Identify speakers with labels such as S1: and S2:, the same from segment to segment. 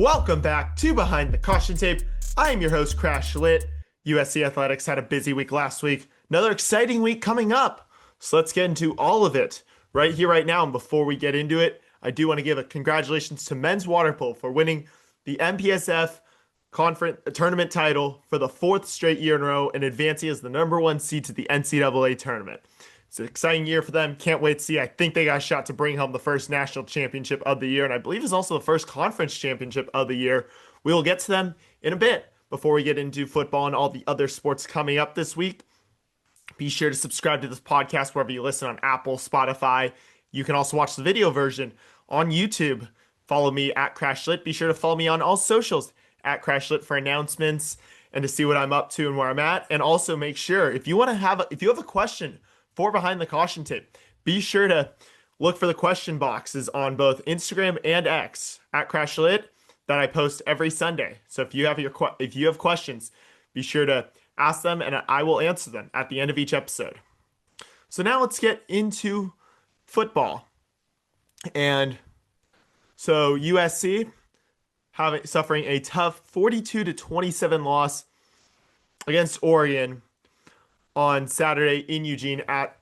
S1: Welcome back to Behind the Caution Tape. I am your host, CrashLit. USC Athletics had a busy week last week. Another exciting week coming up. So let's get into all of it right here, right now. And before we get into it, I do want to give a congratulations to men's water polo for winning the MPSF conference tournament title for the fourth straight year in a row and advancing as the number one seed to the NCAA tournament. It's an exciting year for them. Can't wait to see. I think they got a shot to bring home the first national championship of the year, and I believe it's also the first conference championship of the year. We will get to them in a bit before we get into football and all the other sports coming up this week. Be sure to subscribe to this podcast wherever you listen on Apple, Spotify. You can also watch the video version on YouTube. Follow me at CrashLit. Be sure to follow me on all socials at CrashLit for announcements and to see what I'm up to and where I'm at. And also make sure if you have a question for Behind the Caution Tape, be sure to look for the question boxes on both Instagram and X at CrashLit that I post every Sunday. So if you have questions, be sure to ask them and I will answer them at the end of each episode. So now let's get into football. And so USC suffering a tough 42-27 loss against Oregon on Saturday in Eugene at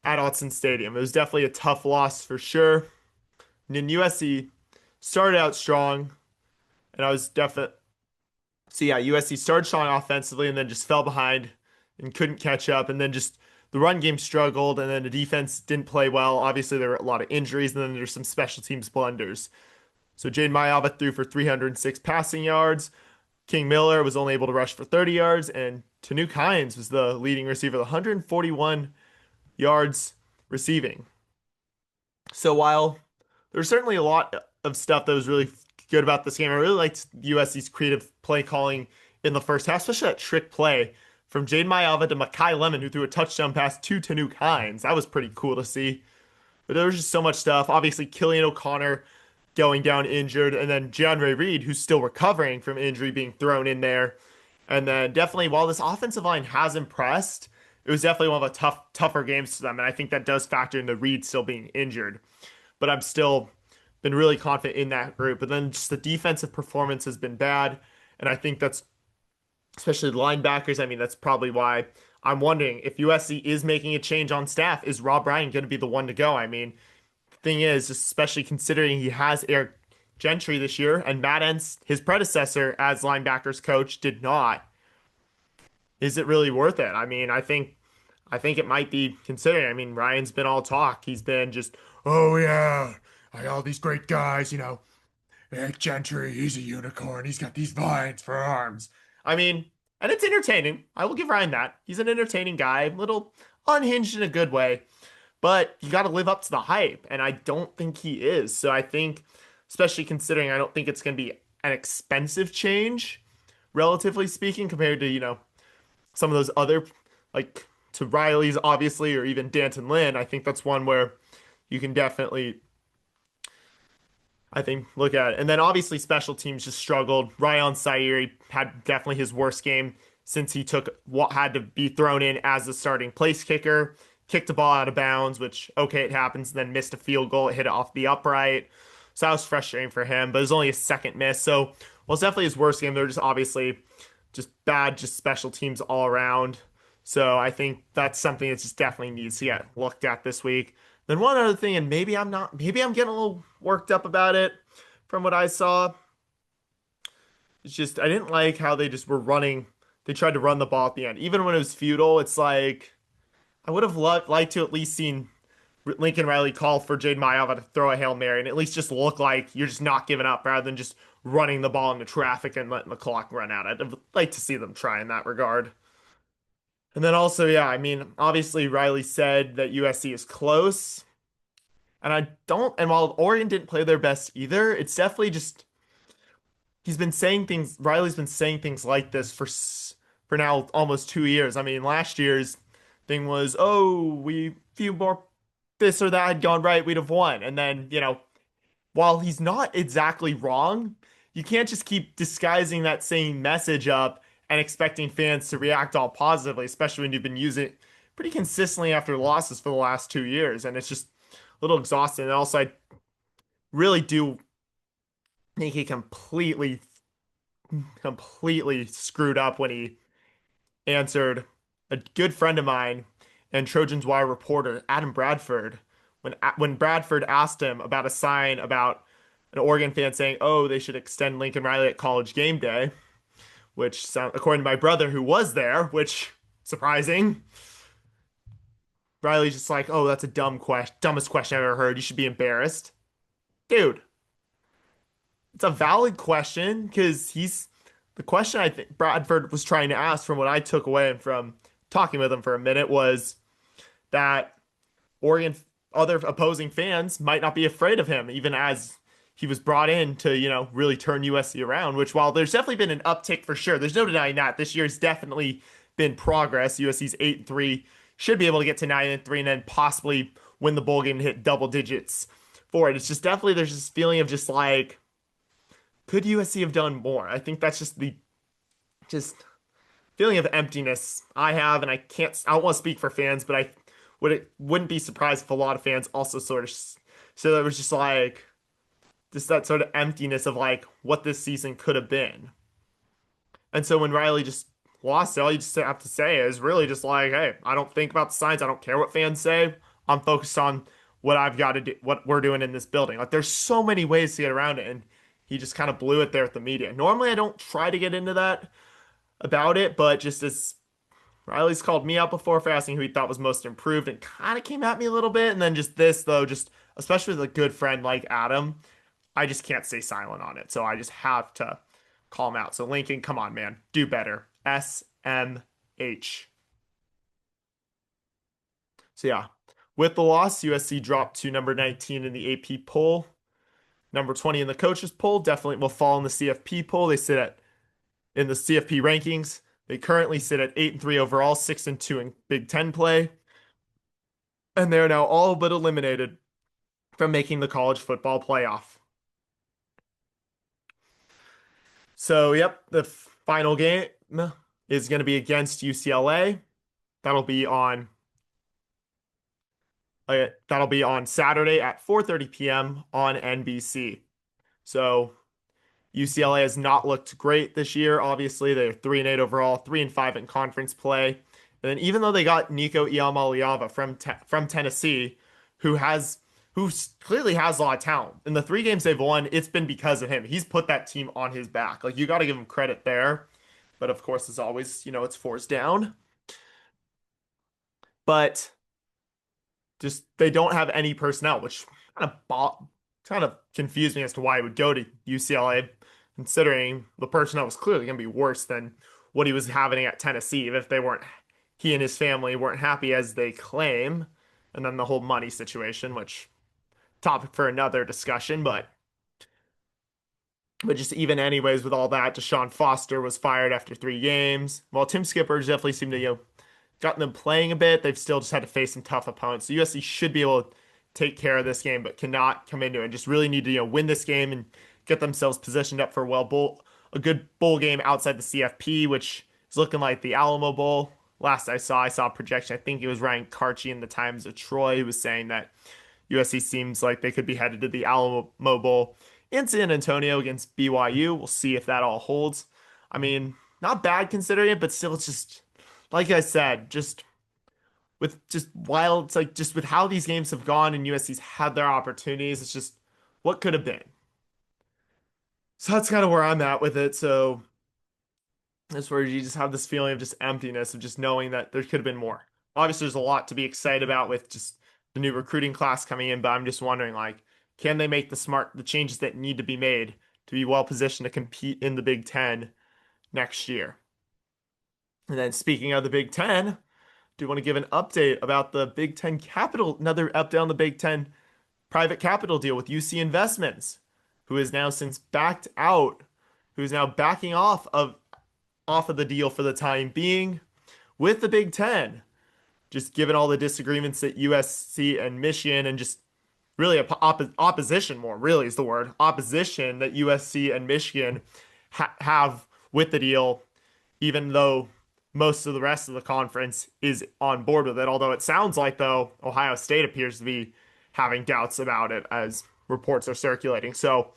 S1: Autzen Stadium. It was definitely a tough loss for sure. And then USC started out strong, and USC started strong offensively and then just fell behind and couldn't catch up, and then just the run game struggled, and then the defense didn't play well. Obviously, there were a lot of injuries, and then there's some special teams blunders. So Jaden Mayava threw for 306 passing yards. King Miller was only able to rush for 30 yards, and Tanuk Hines was the leading receiver, 141 yards receiving. So while there's certainly a lot of stuff that was really good about this game, I really liked USC's creative play calling in the first half, especially that trick play from Jaden Mayava to Makai Lemon, who threw a touchdown pass to Tanuk Hines. That was pretty cool to see. But there was just so much stuff. Obviously, Killian O'Connor going down injured, and then DeAndre Reed, who's still recovering from injury, being thrown in there. And then definitely, while this offensive line has impressed, it was definitely one of the tougher games to them, and I think that does factor into Reed still being injured. But I'm still been really confident in that group. But then just the defensive performance has been bad, and I think that's, especially the linebackers, I mean, that's probably why I'm wondering if USC is making a change on staff. Is Rob Ryan going to be the one to go? I mean, the thing is, especially considering he has Eric Gentry this year, and Matt Entz, his predecessor as linebackers coach, did not. Is it really worth it? I mean, I think it might be considering. I mean, Ryan's been all talk. He's been just, oh yeah, I got all these great guys, Eric Gentry, he's a unicorn. He's got these vines for arms. I mean, and it's entertaining. I will give Ryan that. He's an entertaining guy, a little unhinged in a good way, but you got to live up to the hype, and I don't think he is. So I think, especially considering I don't think it's going to be an expensive change, relatively speaking, compared to, some of those other, like to Riley's, obviously, or even Danton Lynn. I think that's one where you can definitely, I think, look at it. And then obviously special teams just struggled. Ryan Sairi had definitely his worst game since he took what had to be thrown in as the starting place kicker, kicked the ball out of bounds, which, okay, it happens, and then missed a field goal. It hit it off the upright. So that was frustrating for him, but it was only a second miss. So, well, it's definitely his worst game. They're just obviously just bad, just special teams all around. So I think that's something that just definitely needs to get looked at this week. Then one other thing, and maybe I'm getting a little worked up about it from what I saw. It's just, I didn't like how they just were running. They tried to run the ball at the end. Even when it was futile, it's like, I would have liked to at least seen Lincoln Riley call for Jaden Mayava to throw a Hail Mary and at least just look like you're just not giving up rather than just running the ball into traffic and letting the clock run out. I'd like to see them try in that regard. And then also, yeah, I mean, obviously Riley said that USC is close. And while Oregon didn't play their best either, it's definitely just, Riley's been saying things like this for now almost 2 years. I mean, last year's thing was, oh, we few more this or that had gone right, we'd have won. And then, while he's not exactly wrong, you can't just keep disguising that same message up and expecting fans to react all positively, especially when you've been using it pretty consistently after losses for the last 2 years. And it's just a little exhausting. And also, I really do I think he completely screwed up when he answered a good friend of mine and Trojans Wire reporter Adam Bradford when Bradford asked him about a sign about an Oregon fan saying, "Oh, they should extend Lincoln Riley at college game day," which sound according to my brother who was there, which surprising. Riley's just like, "Oh, that's a dumbest question I've ever heard. You should be embarrassed." Dude, it's a valid question because he's the question I think Bradford was trying to ask from what I took away and from talking with him for a minute was that Oregon other opposing fans might not be afraid of him, even as he was brought in to, really turn USC around, which while there's definitely been an uptick for sure, there's no denying that. This year's definitely been progress. USC's 8-3, should be able to get to 9-3 and then possibly win the bowl game and hit double digits for it. It's just definitely there's this feeling of just like, could USC have done more? I think that's just the just feeling of emptiness I have, and I don't want to speak for fans, but wouldn't be surprised if a lot of fans also sort of so it was just like just that sort of emptiness of like what this season could have been. And so when Riley just lost it, all you just have to say is really just like, hey, I don't think about the signs. I don't care what fans say. I'm focused on what I've got to do, what we're doing in this building. Like there's so many ways to get around it, and he just kind of blew it there with the media. Normally, I don't try to get into that about it, but just as Riley's called me out before for asking who he thought was most improved and kind of came at me a little bit. And then just this, though, just especially with a good friend like Adam, I just can't stay silent on it. So I just have to call him out. So Lincoln, come on, man. Do better. SMH. So yeah, with the loss, USC dropped to number 19 in the AP poll. Number 20 in the coaches poll. Definitely will fall in the CFP poll. They sit at in the CFP rankings. They currently sit at 8-3 overall, 6-2 in Big Ten play, and they're now all but eliminated from making the college football playoff. So, yep, the final game is going to be against UCLA. That'll be on that'll be on Saturday at 4:30 p.m. on NBC. So UCLA has not looked great this year. Obviously, they're 3-8 overall, 3-5 in conference play. And then even though they got Nico Iamaleava from Tennessee, who clearly has a lot of talent. In the 3 games they've won, it's been because of him. He's put that team on his back. Like you got to give him credit there. But of course, as always, it's fours down. But just they don't have any personnel, which kind of confused me as to why he would go to UCLA, considering the personnel was clearly going to be worse than what he was having at Tennessee, even if he and his family weren't happy as they claim. And then the whole money situation, which topic for another discussion, but just even anyways with all that, Deshaun Foster was fired after 3 games. While Tim Skipper definitely seemed to, gotten them playing a bit, they've still just had to face some tough opponents. So USC should be able to take care of this game, but cannot come into it. Just really need to, win this game and get themselves positioned up for a good bowl game outside the CFP, which is looking like the Alamo Bowl. Last I saw a projection. I think it was Ryan Karchi in the Times of Troy who was saying that USC seems like they could be headed to the Alamo Bowl in San Antonio against BYU. We'll see if that all holds. I mean, not bad considering it, but still, it's just like I said, just with how these games have gone and USC's had their opportunities, it's just what could have been. So that's kind of where I'm at with it. So that's where you just have this feeling of just emptiness of just knowing that there could have been more. Obviously, there's a lot to be excited about with just the new recruiting class coming in, but I'm just wondering, like, can they make the changes that need to be made to be well positioned to compete in the Big Ten next year? And then speaking of the Big Ten, do you want to give an update about the Big Ten capital, another update on the Big Ten private capital deal with UC Investments, who is now since backed out, who is now backing off of the deal for the time being with the Big Ten, just given all the disagreements that USC and Michigan and just really opposition more really is the word opposition that USC and Michigan have with the deal, even though most of the rest of the conference is on board with it. Although it sounds like though Ohio State appears to be having doubts about it as reports are circulating. So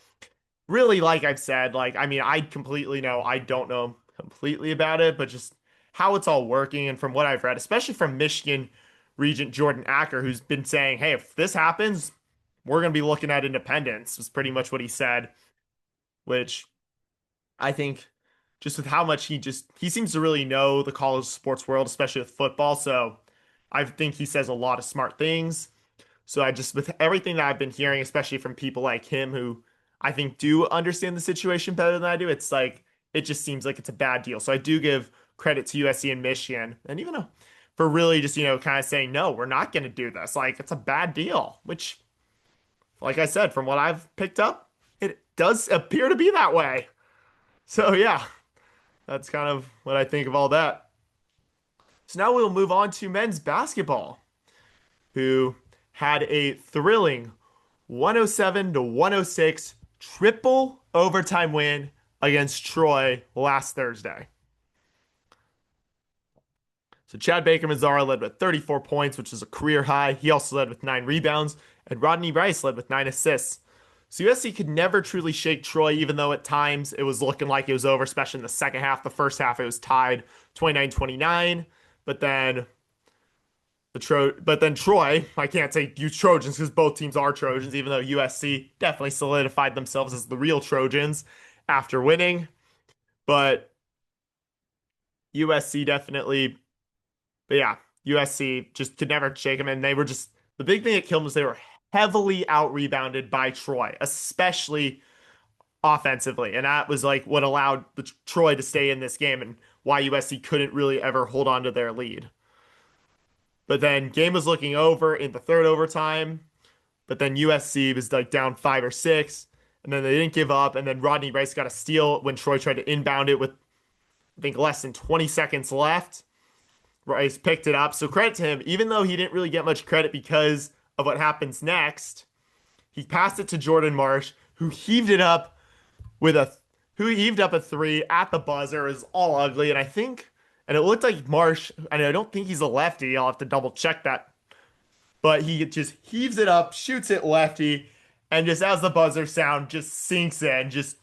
S1: really, like I've said, like, I mean, I completely know, I don't know completely about it, but just how it's all working. And from what I've read, especially from Michigan Regent Jordan Acker, who's been saying, hey, if this happens, we're going to be looking at independence, was pretty much what he said, which I think just with how much he seems to really know the college sports world, especially with football. So I think he says a lot of smart things. So I just, with everything that I've been hearing, especially from people like him who I think do understand the situation better than I do, it's like, it just seems like it's a bad deal. So I do give credit to USC and Michigan, and even for really just, kind of saying, no, we're not going to do this. Like, it's a bad deal, which, like I said, from what I've picked up, it does appear to be that way. So yeah, that's kind of what I think of all that. So now we'll move on to men's basketball, who had a thrilling 107 to 106 triple overtime win against Troy last Thursday. So Chad Baker Mazzara led with 34 points, which is a career high. He also led with 9 rebounds, and Rodney Rice led with 9 assists. So USC could never truly shake Troy, even though at times it was looking like it was over, especially in the second half. The first half it was tied 29-29, but then Troy, I can't say use Trojans because both teams are Trojans, even though USC definitely solidified themselves as the real Trojans after winning. But USC definitely, but yeah, USC just could never shake them. And they were just, the big thing that killed them was they were heavily out rebounded by Troy, especially offensively. And that was like what allowed Troy to stay in this game and why USC couldn't really ever hold on to their lead. But then game was looking over in the third overtime. But then USC was like down 5 or 6. And then they didn't give up. And then Rodney Rice got a steal when Troy tried to inbound it with, I think, less than 20 seconds left. Rice picked it up. So credit to him, even though he didn't really get much credit because of what happens next. He passed it to Jordan Marsh, who heaved it up with a who heaved up a three at the buzzer. It was all ugly. And I think, and it looked like Marsh, and I don't think he's a lefty. I'll have to double check that. But he just heaves it up, shoots it lefty, and just as the buzzer sound just sinks in, just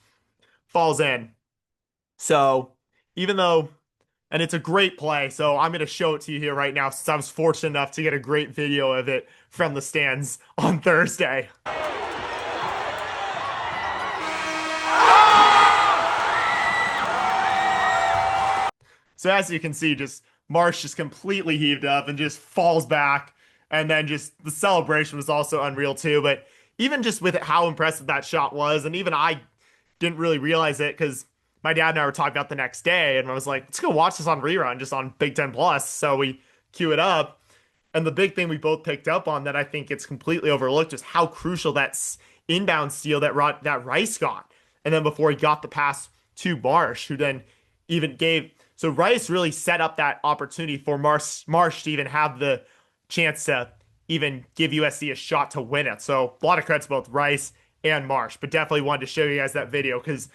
S1: falls in. So even though, and it's a great play, so I'm going to show it to you here right now since I was fortunate enough to get a great video of it from the stands on Thursday. So as you can see, just Marsh just completely heaved up and just falls back. And then just the celebration was also unreal too. But even just with how impressive that shot was, and even I didn't really realize it because my dad and I were talking about the next day, and I was like, let's go watch this on rerun, just on Big Ten Plus. So we cue it up. And the big thing we both picked up on that I think gets completely overlooked is how crucial that inbound steal that Rice got. And then before he got the pass to Marsh, who then even gave. So Rice really set up that opportunity for Marsh to even have the chance to even give USC a shot to win it. So a lot of credits to both Rice and Marsh, but definitely wanted to show you guys that video because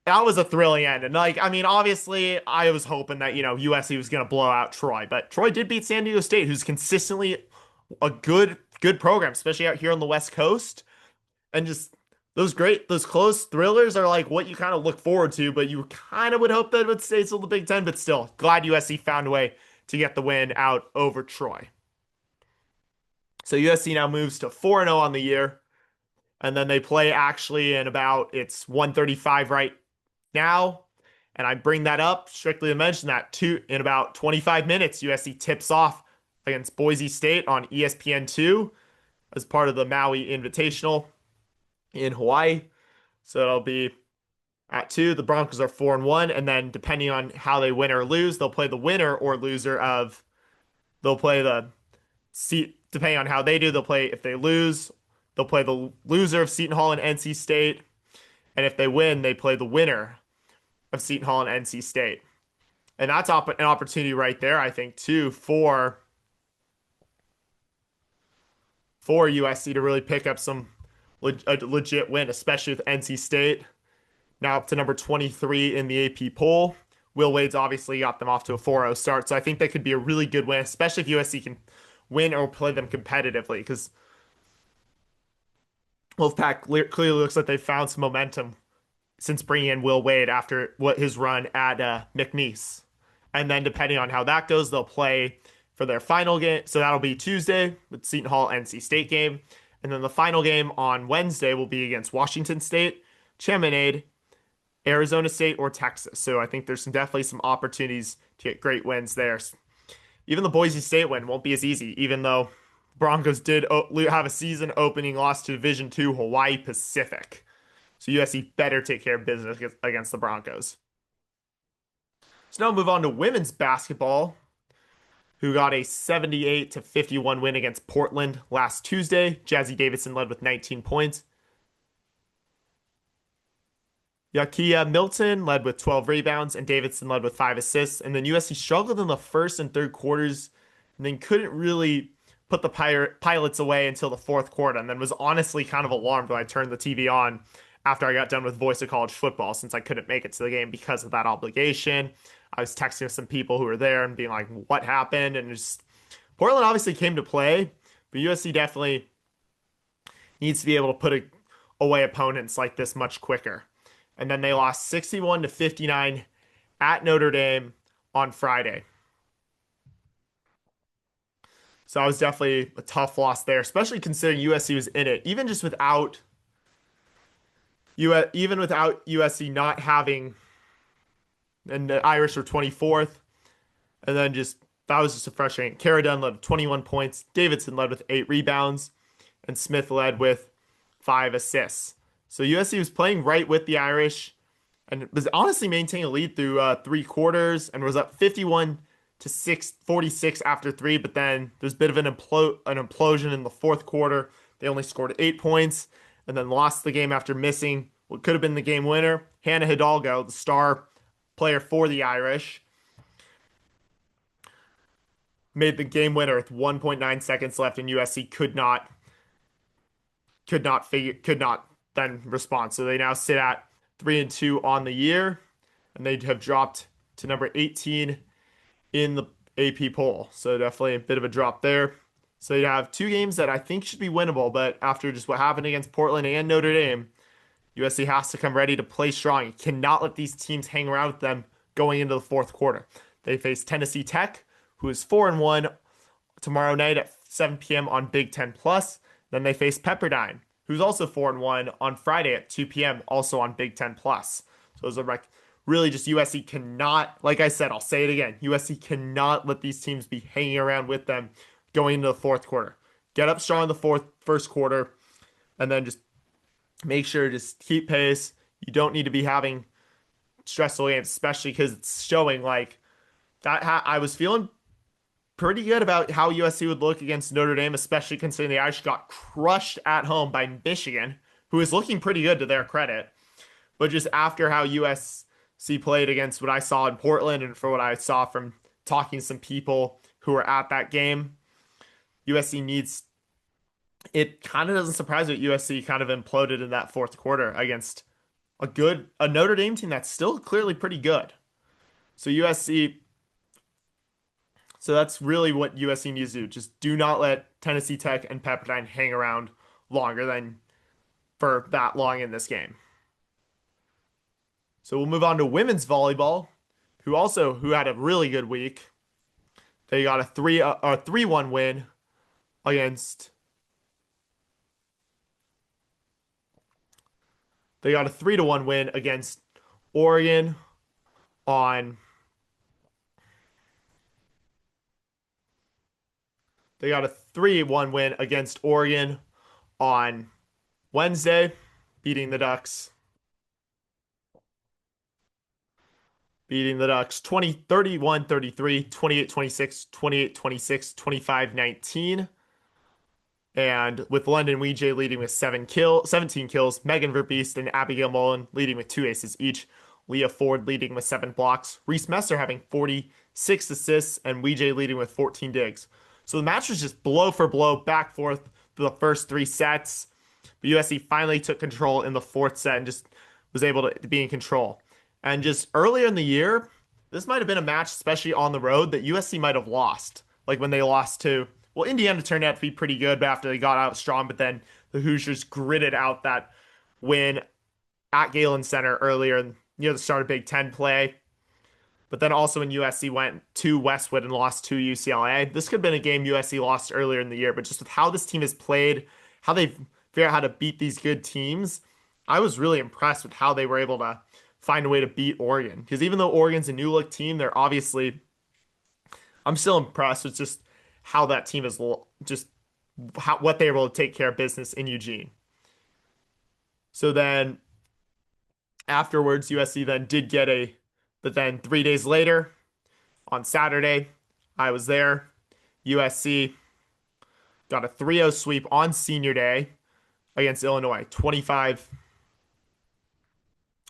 S1: that was a thrilling end. And like, I mean, obviously I was hoping that, USC was going to blow out Troy, but Troy did beat San Diego State, who's consistently a good program, especially out here on the West Coast. And just those close thrillers are like what you kind of look forward to, but you kind of would hope that it would stay still the Big Ten, but still glad USC found a way to get the win out over Troy. So USC now moves to 4-0 on the year. And then they play actually in about, it's 135 right now. And I bring that up strictly to mention that in about 25 minutes, USC tips off against Boise State on ESPN2 as part of the Maui Invitational in Hawaii. So it'll be at 2. The Broncos are 4-1. And then depending on how they win or lose, they'll play the winner or loser of, they'll play the seat. Depending on how they do, if they lose, they'll play the loser of Seton Hall and NC State. And if they win, they play the winner of Seton Hall and NC State. And that's an opportunity right there, I think, too, for USC to really pick up a legit win, especially with NC State. Now up to number 23 in the AP poll. Will Wade's obviously got them off to a 4-0 start. So I think that could be a really good win, especially if USC can win or play them competitively. Because Wolfpack clearly looks like they found some momentum since bringing in Will Wade after what his run at McNeese. And then depending on how that goes, they'll play for their final game. So that'll be Tuesday with Seton Hall NC State game. And then the final game on Wednesday will be against Washington State, Chaminade, Arizona State, or Texas. So I think there's definitely some opportunities to get great wins there. Even the Boise State win won't be as easy, even though Broncos did have a season opening loss to Division II Hawaii Pacific. So USC better take care of business against the Broncos. So now move on to women's basketball, who got a 78 to 51 win against Portland last Tuesday. Jazzy Davidson led with 19 points. Yakia Milton led with 12 rebounds, and Davidson led with 5 assists. And then USC struggled in the first and third quarters, and then couldn't really put the Pilots away until the fourth quarter, and then was honestly kind of alarmed when I turned the TV on after I got done with Voice of College Football, since I couldn't make it to the game because of that obligation. I was texting some people who were there and being like, what happened? And just Portland obviously came to play, but USC definitely needs to be able to put away opponents like this much quicker. And then they lost 61 to 59 at Notre Dame on Friday. So that was definitely a tough loss there, especially considering USC was in it. Even without USC not having, and the Irish were 24th, and then that was just a frustrating. Cara Dunn led with 21 points, Davidson led with 8 rebounds, and Smith led with 5 assists. So USC was playing right with the Irish, and was honestly maintaining a lead through 3 quarters, and was up 51 to 46 after 3. But then there's a bit of an implosion in the fourth quarter. They only scored 8 points, and then lost the game after missing what could have been the game winner. Hannah Hidalgo, the star player for the Irish, made the game winner with 1.9 seconds left, and USC could not then respond. So they now sit at 3-2 on the year, and they have dropped to number 18 in the AP poll. So definitely a bit of a drop there. So you have 2 games that I think should be winnable, but after just what happened against Portland and Notre Dame, USC has to come ready to play strong. You cannot let these teams hang around with them going into the fourth quarter. They face Tennessee Tech, who is 4-1 tomorrow night at 7 p.m. on Big Ten Plus. Then they face Pepperdine, who's also 4-1 on Friday at 2 p.m. also on Big Ten Plus. So those are really just USC cannot, like I said, I'll say it again, USC cannot let these teams be hanging around with them going into the fourth quarter. Get up strong in the first quarter, and then just make sure to keep pace. You don't need to be having stressful games, especially because it's showing like that. I was feeling pretty good about how USC would look against Notre Dame, especially considering the Irish got crushed at home by Michigan, who is looking pretty good to their credit. But just after how USC played against what I saw in Portland, and for what I saw from talking to some people who were at that game, USC needs. It kind of doesn't surprise me that USC kind of imploded in that fourth quarter against a Notre Dame team that's still clearly pretty good. So that's really what USC needs to do. Just do not let Tennessee Tech and Pepperdine hang around longer than for that long in this game. So we'll move on to women's volleyball, who had a really good week. They got a 3-1 win against. They got a 3-1 win against Oregon on. They got a 3-1 win against Oregon on Wednesday, beating the Ducks. Beating the Ducks 31-33, 28-26, 28-26, 25-19. And with London Weejay leading with 17 kills, Megan Verbeest and Abigail Mullen leading with 2 aces each, Leah Ford leading with 7 blocks, Reese Messer having 46 assists, and Weejay leading with 14 digs. So the match was just blow for blow, back forth for the first 3 sets. But USC finally took control in the 4th set and just was able to be in control. And just earlier in the year, this might have been a match, especially on the road, that USC might have lost. Like when they lost to, well, Indiana turned out to be pretty good after they got out strong, but then the Hoosiers gritted out that win at Galen Center earlier near the start of Big Ten play. But then also when USC went to Westwood and lost to UCLA, this could have been a game USC lost earlier in the year. But just with how this team has played, how they've figured out how to beat these good teams, I was really impressed with how they were able to find a way to beat Oregon. Because even though Oregon's a new look team, they're obviously, I'm still impressed with just how that team is just what they were able to take care of business in Eugene. So then afterwards, USC then did get but then 3 days later, on Saturday, I was there. USC got a 3-0 sweep on senior day against Illinois.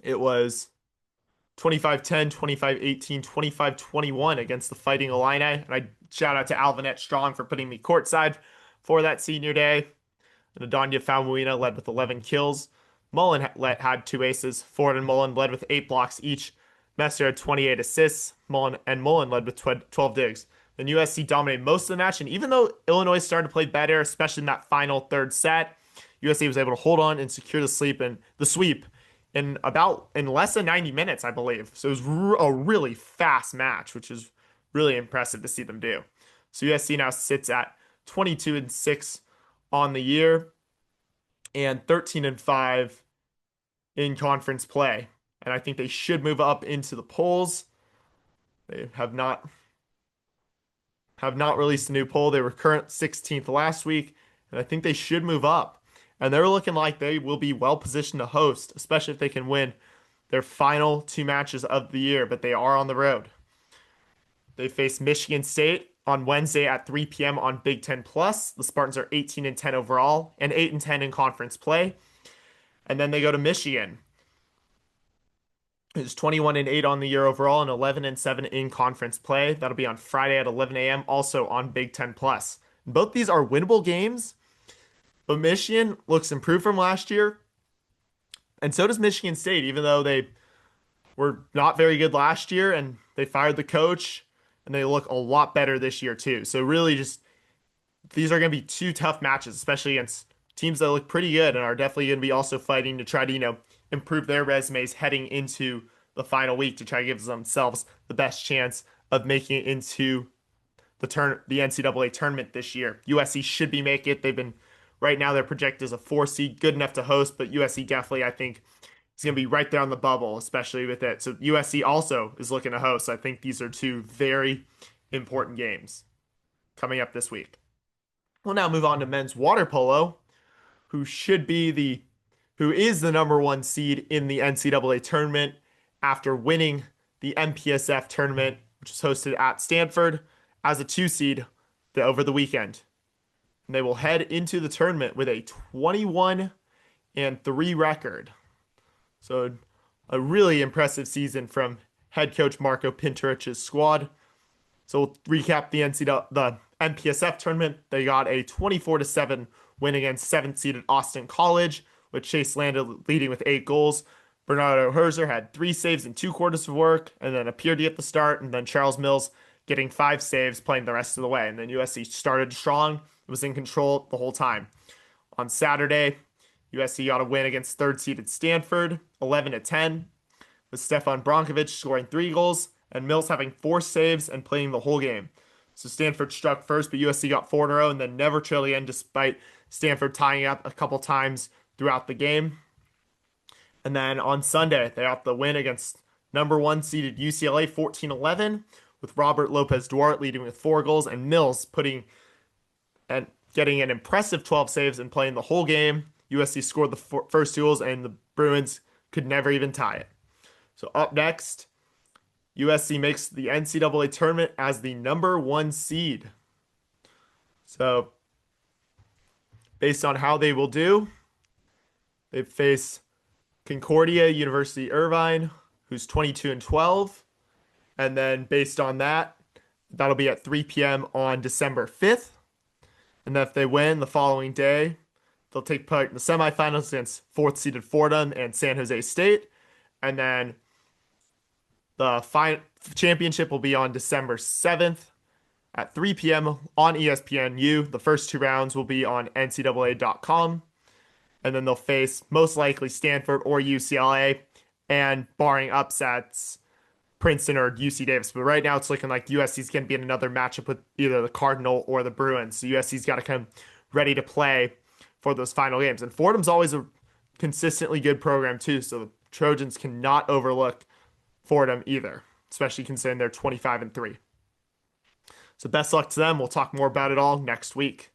S1: It was 25-10, 25-18, 25-21 against the Fighting Illini. And I shout out to Alvinette Strong for putting me courtside for that senior day. And Adanya Faumuina led with 11 kills. Mullen had 2 aces. Ford and Mullen led with 8 blocks each. Messer had 28 assists. Mullen led with 12 digs. Then USC dominated most of the match, and even though Illinois started to play better, especially in that final third set, USC was able to hold on and secure the sweep in less than 90 minutes, I believe. So it was a really fast match, which is really impressive to see them do. So USC now sits at 22-6 on the year and 13-5 in conference play. And I think they should move up into the polls. They have not released a new poll. They were current 16th last week, and I think they should move up. And they're looking like they will be well positioned to host, especially if they can win their final 2 matches of the year, but they are on the road. They face Michigan State on Wednesday at 3 p.m. on Big Ten Plus. The Spartans are 18-10 overall and 8-10 in conference play. And then they go to Michigan. It's 21-8 on the year overall and 11-7 in conference play. That'll be on Friday at 11 a.m. also on Big Ten Plus. Both these are winnable games, but Michigan looks improved from last year, and so does Michigan State, even though they were not very good last year and they fired the coach, and they look a lot better this year too. So really just these are going to be 2 tough matches, especially against teams that look pretty good and are definitely going to be also fighting to try to, improve their resumes heading into the final week to try to give themselves the best chance of making it into the NCAA tournament this year. USC should be making it. Right now they're projected as a 4 seed, good enough to host, but USC definitely, I think, is going to be right there on the bubble, especially with it. So USC also is looking to host. I think these are 2 very important games coming up this week. We'll now move on to men's water polo, who is the number 1 seed in the NCAA tournament after winning the MPSF tournament, which was hosted at Stanford, as a 2 seed over the weekend. And they will head into the tournament with a 21-3 record. So a really impressive season from head coach Marco Pintorich's squad. So we'll recap the MPSF tournament. They got a 24-7 win against 7th seeded Austin College, with Chase Landed leading with 8 goals. Bernardo Herzer had 3 saves in 2 quarters of work, and then appeared to get the start, and then Charles Mills getting 5 saves, playing the rest of the way. And then USC started strong, it was in control the whole time. On Saturday, USC got a win against 3rd seeded Stanford, 11-10, with Stefan Brankovic scoring 3 goals, and Mills having 4 saves and playing the whole game. So Stanford struck first, but USC got 4 in a row, and then never trailed again, despite Stanford tying up a couple times throughout the game. And then on Sunday, they got the win against number 1 seeded UCLA 14-11, with Robert Lopez Duarte leading with 4 goals, and Mills getting an impressive 12 saves and playing the whole game. USC scored the first 2 goals, and the Bruins could never even tie it. So up next, USC makes the NCAA tournament as the number 1 seed. So based on how they will do, they face Concordia University Irvine, who's 22-12. And then based on that, that'll be at 3 p.m. on December 5th. And then if they win the following day, they'll take part in the semifinals against 4th seeded Fordham and San Jose State. And then the championship will be on December 7th at 3 p.m. on ESPNU. The first 2 rounds will be on NCAA.com. and then they'll face most likely Stanford or UCLA, and barring upsets, Princeton or UC Davis. But right now it's looking like USC's going to be in another matchup with either the Cardinal or the Bruins. So USC's got to come ready to play for those final games. And Fordham's always a consistently good program too, so the Trojans cannot overlook Fordham either, especially considering they're 25 and 3. So best luck to them. We'll talk more about it all next week.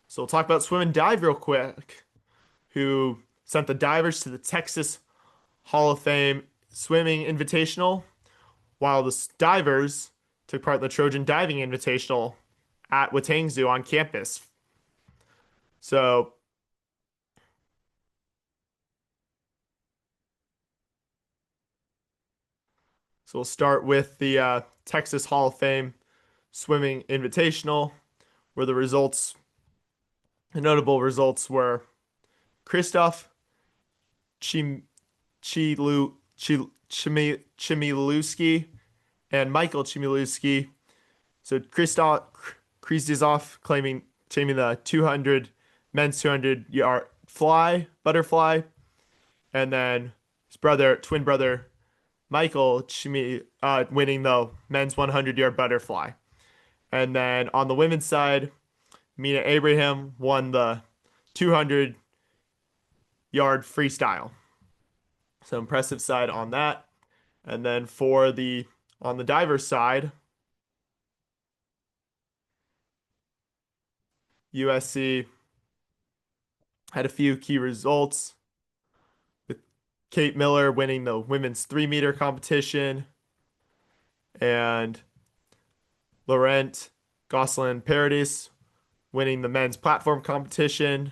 S1: So we'll talk about swim and dive real quick, who sent the divers to the Texas Hall of Fame Swimming Invitational, while the divers took part in the Trojan Diving Invitational at Watangzu on campus. So, so we'll start with the Texas Hall of Fame Swimming Invitational, where the notable results were Christoph Chim, Chilu, Chim, Chmielewski and Michael Chmielewski. So Krzysztof claiming the 200 men's 200-yard butterfly, and then his twin brother Michael winning the men's 100-yard butterfly. And then on the women's side, Mina Abraham won the 200-yard freestyle. So impressive side on that. And then on the divers side, USC had a few key results, with Kate Miller winning the women's 3-meter competition and Laurent Gosselin Paradis winning the men's platform competition.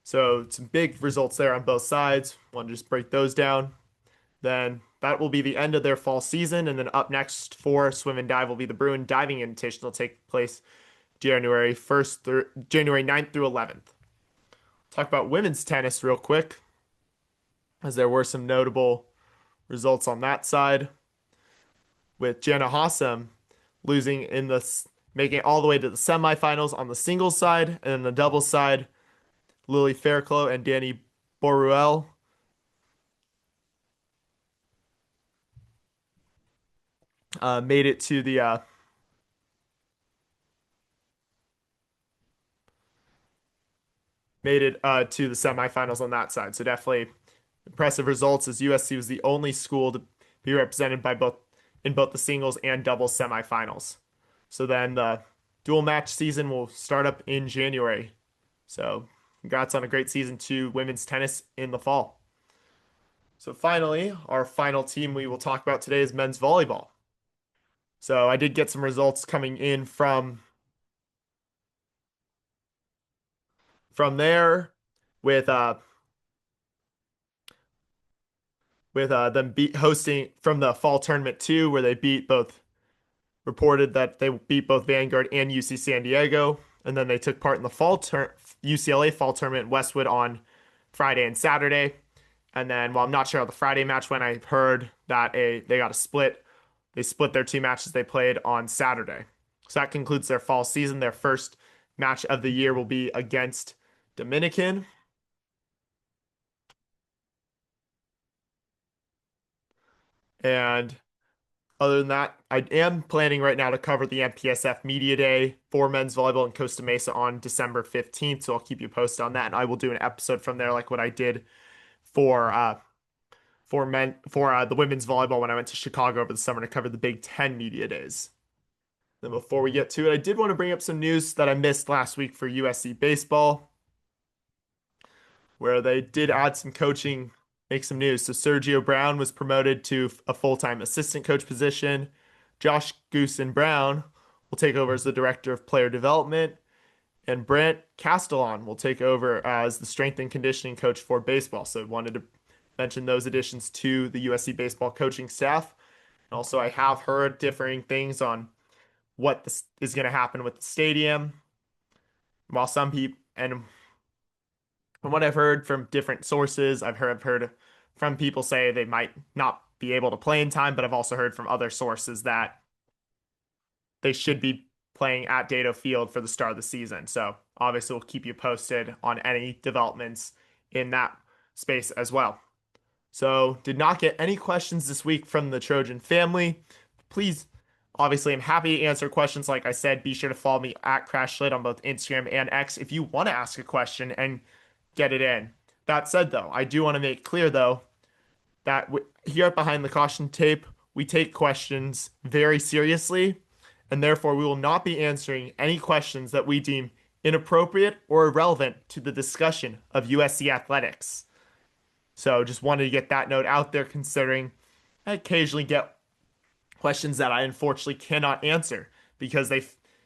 S1: So some big results there on both sides. Want to just break those down. Then that will be the end of their fall season. And then up next for swim and dive will be the Bruin Diving Invitational. Will take place January 9th through 11th. Talk about women's tennis real quick, as there were some notable results on that side, with Jana Hassam making it all the way to the semifinals on the singles side, and then the doubles side, Lily Fairclough and Danny Boruel made it to the semifinals on that side. So definitely impressive results, as USC was the only school to be represented in both the singles and doubles semifinals. So then the dual match season will start up in January. So congrats on a great season to women's tennis in the fall. So finally, our final team we will talk about today is men's volleyball. So I did get some results coming in from there, with them hosting from the fall tournament too, where they reported that they beat both Vanguard and UC San Diego, and then they took part in the UCLA fall tournament in Westwood on Friday and Saturday. And then, while I'm not sure how the Friday match went, I heard that they got a split. They split their 2 matches they played on Saturday. So that concludes their fall season. Their first match of the year will be against Dominican. And other than that, I am planning right now to cover the MPSF Media Day for men's volleyball in Costa Mesa on December 15th. So I'll keep you posted on that. And I will do an episode from there, like what I did for the women's volleyball when I went to Chicago over the summer to cover the Big Ten Media Days. Then before we get to it, I did want to bring up some news that I missed last week for USC baseball, where they did add some coaching, make some news. So Sergio Brown was promoted to a full-time assistant coach position. Josh Goosen Brown will take over as the director of player development, and Brent Castellon will take over as the strength and conditioning coach for baseball. So I wanted to mention those additions to the USC baseball coaching staff. And also, I have heard differing things on what is going to happen with the stadium. While some people, and from what I've heard from different sources, I've heard from people say they might not be able to play in time, but I've also heard from other sources that they should be playing at Dado Field for the start of the season. So obviously we'll keep you posted on any developments in that space as well. So did not get any questions this week from the Trojan family. Please, obviously, I'm happy to answer questions. Like I said, be sure to follow me at CrashLit on both Instagram and X if you want to ask a question and get it in. That said, though, I do want to make clear, though, that here at Behind the Caution Tape, we take questions very seriously, and therefore we will not be answering any questions that we deem inappropriate or irrelevant to the discussion of USC athletics. So just wanted to get that note out there, considering I occasionally get questions that I unfortunately cannot answer because they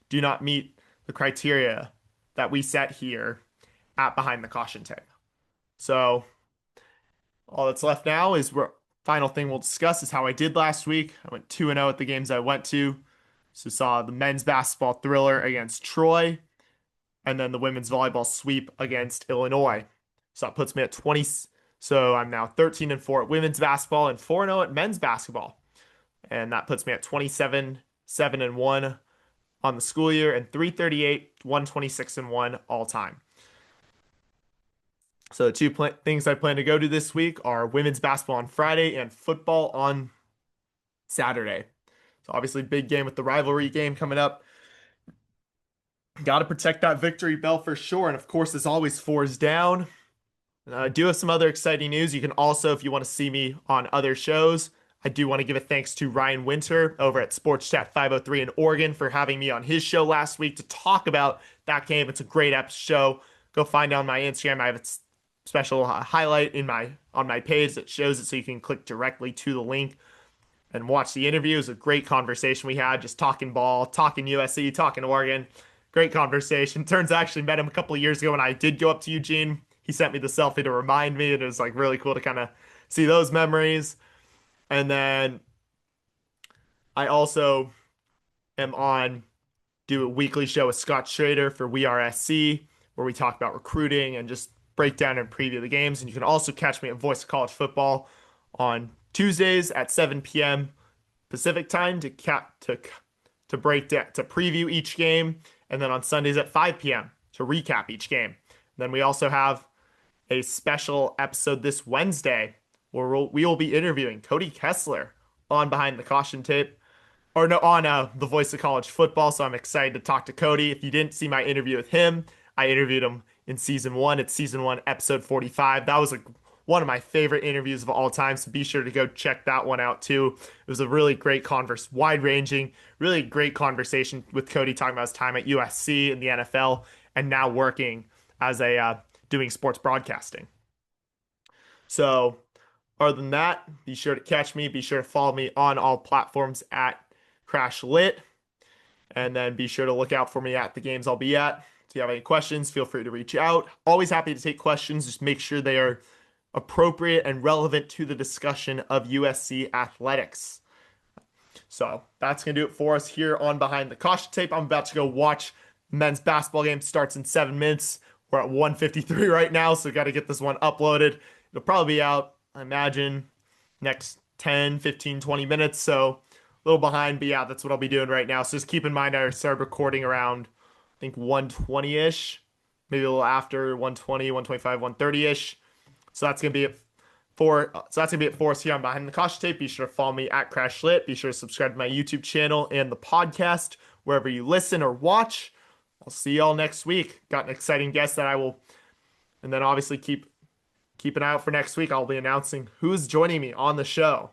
S1: do not meet the criteria that we set here at Behind the Caution Tape. So all that's left now is final thing we'll discuss is how I did last week. I went 2-0 at the games I went to. So saw the men's basketball thriller against Troy and then the women's volleyball sweep against Illinois. So that puts me at 20. So I'm now 13-4 at women's basketball and 4-0 at men's basketball. And that puts me at 27-7-1 on the school year and 338, 126-1 all time. So the two things I plan to go to this week are women's basketball on Friday and football on Saturday. So obviously big game with the rivalry game coming up. Got to protect that victory bell for sure. And of course, as always, 4's down. I do have some other exciting news. You can also, if you want to see me on other shows, I do want to give a thanks to Ryan Winter over at Sports Chat 503 in Oregon for having me on his show last week to talk about that game. It's a great show. Go find it on my Instagram. I have a special highlight on my page that shows it, so you can click directly to the link and watch the interview. It was a great conversation we had, just talking ball, talking USC, talking Oregon. Great conversation. Turns out I actually met him a couple of years ago when I did go up to Eugene. He sent me the selfie to remind me, and it was like really cool to kind of see those memories. And then I also do a weekly show with Scott Schrader for We Are SC, where we talk about recruiting and just break down and preview the games. And you can also catch me at Voice of College Football on Tuesdays at 7 p.m. Pacific time to break down, to preview each game, and then on Sundays at 5 p.m. to recap each game. And then we also have a special episode this Wednesday where we will be interviewing Cody Kessler on Behind the Caution Tape, or no, on the Voice of College Football. So I'm excited to talk to Cody. If you didn't see my interview with him, I interviewed him in season 1. It's season 1, episode 45. That was one of my favorite interviews of all time. So be sure to go check that one out too. It was a really great wide-ranging, really great conversation with Cody talking about his time at USC in the NFL and now working as doing sports broadcasting. So other than that, be sure to catch me. Be sure to follow me on all platforms at CrashLit. And then be sure to look out for me at the games I'll be at. If you have any questions, feel free to reach out. Always happy to take questions. Just make sure they are appropriate and relevant to the discussion of USC athletics. So that's going to do it for us here on Behind the Caution Tape. I'm about to go watch men's basketball game. Starts in 7 minutes. We're at 1:53 right now, so got to get this one uploaded. It'll probably be out, I imagine, next 10, 15, 20 minutes. So a little behind, but yeah, that's what I'll be doing right now. So just keep in mind I started recording around, I think, 1:20-ish, maybe a little after 1:20, 1:25, 1:30-ish. So that's gonna be it for us here on Behind the Caution Tape. Be sure to follow me at CrashLit. Be sure to subscribe to my YouTube channel and the podcast wherever you listen or watch. I'll see y'all next week. Got an exciting guest that I will, and then obviously keep an eye out for next week. I'll be announcing who's joining me on the show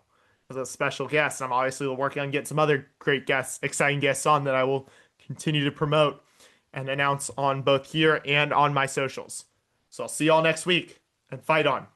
S1: as a special guest. I'm obviously working on getting some other great guests, exciting guests on that I will continue to promote and announce on both here and on my socials. So I'll see y'all next week, and fight on.